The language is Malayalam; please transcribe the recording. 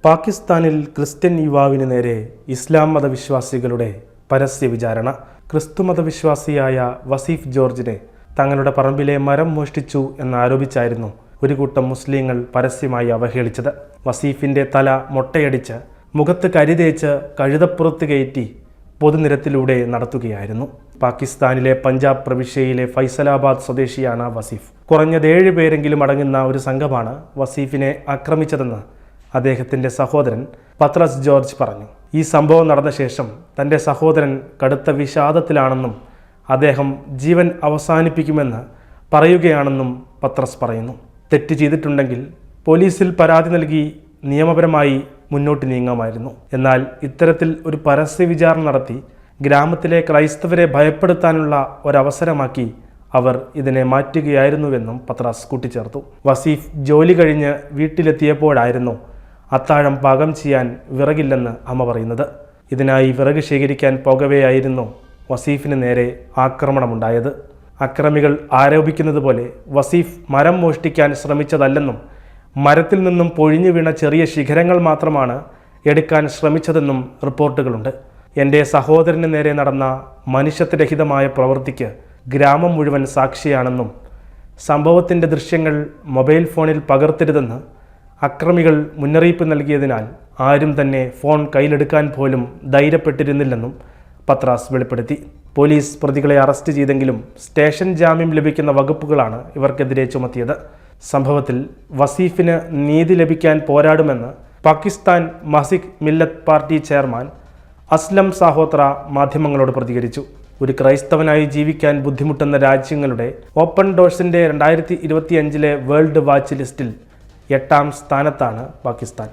പാകിസ്ഥാനിൽ ക്രിസ്ത്യൻ യുവാവിന് നേരെ ഇസ്ലാം മതവിശ്വാസികളുടെ പരസ്യ വിചാരണ. ക്രിസ്തു മതവിശ്വാസിയായ വസീഫ് ജോർജിനെ തങ്ങളുടെ പറമ്പിലെ മരം മോഷ്ടിച്ചു എന്നാരോപിച്ചായിരുന്നു ഒരു കൂട്ടം മുസ്ലിങ്ങൾ പരസ്യമായി അവഹേളിച്ചത്. വസീഫിന്റെ തല മൊട്ടയടിച്ച് മുഖത്ത് കരിതേച്ച് കഴുതപ്പുറത്ത് കയറ്റി പൊതുനിരത്തിലൂടെ നടത്തുകയായിരുന്നു. പാകിസ്ഥാനിലെ പഞ്ചാബ് പ്രവിശ്യയിലെ ഫൈസലാബാദ് സ്വദേശിയാണ് വസീഫ്. കുറഞ്ഞത് 7 പേരെങ്കിലും അടങ്ങുന്ന ഒരു സംഘമാണ് വസീഫിനെ ആക്രമിച്ചതെന്ന് അദ്ദേഹത്തിൻ്റെ സഹോദരൻ പത്രസ് ജോർജ് പറഞ്ഞു. ഈ സംഭവം നടന്ന ശേഷം തൻ്റെ സഹോദരൻ കടുത്ത വിഷാദത്തിലാണെന്നും അദ്ദേഹം ജീവൻ അവസാനിപ്പിക്കുമെന്ന് പറയുകയാണെന്നും പത്രസ് പറയുന്നു. തെറ്റ് ചെയ്തിട്ടുണ്ടെങ്കിൽ പോലീസിൽ പരാതി നൽകി നിയമപരമായി മുന്നോട്ട് നീങ്ങാമായിരുന്നു. എന്നാൽ ഇത്തരത്തിൽ ഒരു പരസ്യ വിചാരണ നടത്തി ഗ്രാമത്തിലെ ക്രൈസ്തവരെ ഭയപ്പെടുത്താനുള്ള ഒരവസരമാക്കി അവർ ഇതിനെ മാറ്റുകയായിരുന്നുവെന്നും പത്രാസ് കൂട്ടിച്ചേർത്തു. വസീഫ് ജോലി കഴിഞ്ഞ് വീട്ടിലെത്തിയപ്പോഴായിരുന്നു അത്താഴം പാകം ചെയ്യാൻ വിറകില്ലെന്ന് അമ്മ പറയുന്നത്. ഇതിനായി വിറക് ശേഖരിക്കാൻ പോകവെയായിരുന്നു വസീഫിന് നേരെ ആക്രമണമുണ്ടായത്. അക്രമികൾ ആരോപിക്കുന്നത് പോലെ വസീഫ് മരം മോഷ്ടിക്കാൻ ശ്രമിച്ചതല്ലെന്നും മരത്തിൽ നിന്നും പൊഴിഞ്ഞു വീണ ചെറിയ ശിഖരങ്ങൾ മാത്രമാണ് എടുക്കാൻ ശ്രമിച്ചതെന്നും റിപ്പോർട്ടുകളുണ്ട്. എൻ്റെ സഹോദരന് നേരെ നടന്ന മനുഷ്യത്വരഹിതമായ പ്രവൃത്തിക്ക് ഗ്രാമം മുഴുവൻ സാക്ഷിയാണെന്നും സംഭവത്തിൻ്റെ ദൃശ്യങ്ങൾ മൊബൈൽ ഫോണിൽ പകർത്തരുതെന്ന് അക്രമികൾ മുന്നറിയിപ്പ് നൽകിയതിനാൽ ആരും തന്നെ ഫോൺ കയ്യിലെടുക്കാൻ പോലും ധൈര്യപ്പെട്ടിരുന്നില്ലെന്നും പത്രാസ് വെളിപ്പെടുത്തി. പോലീസ് പ്രതികളെ അറസ്റ്റ് ചെയ്തെങ്കിലും സ്റ്റേഷൻ ജാമ്യം ലഭിക്കുന്ന വകുപ്പുകളാണ് ഇവർക്കെതിരെ ചുമത്തിയത്. സംഭവത്തിൽ വസീഫിന് നീതി ലഭിക്കാൻ പോരാടുമെന്ന് പാകിസ്ഥാൻ മസിക് മില്ലത്ത് പാർട്ടി ചെയർമാൻ അസ്ലം സാഹോത്ര മാധ്യമങ്ങളോട് പ്രതികരിച്ചു. ഒരു ക്രൈസ്തവനായി ജീവിക്കാൻ ബുദ്ധിമുട്ടുന്ന രാജ്യങ്ങളുടെ ഓപ്പൺ ഡോഴ്സിൻ്റെ 2025 വേൾഡ് വാച്ച് ലിസ്റ്റിൽ 8ാം സ്ഥാനത്താണ് പാകിസ്ഥാൻ.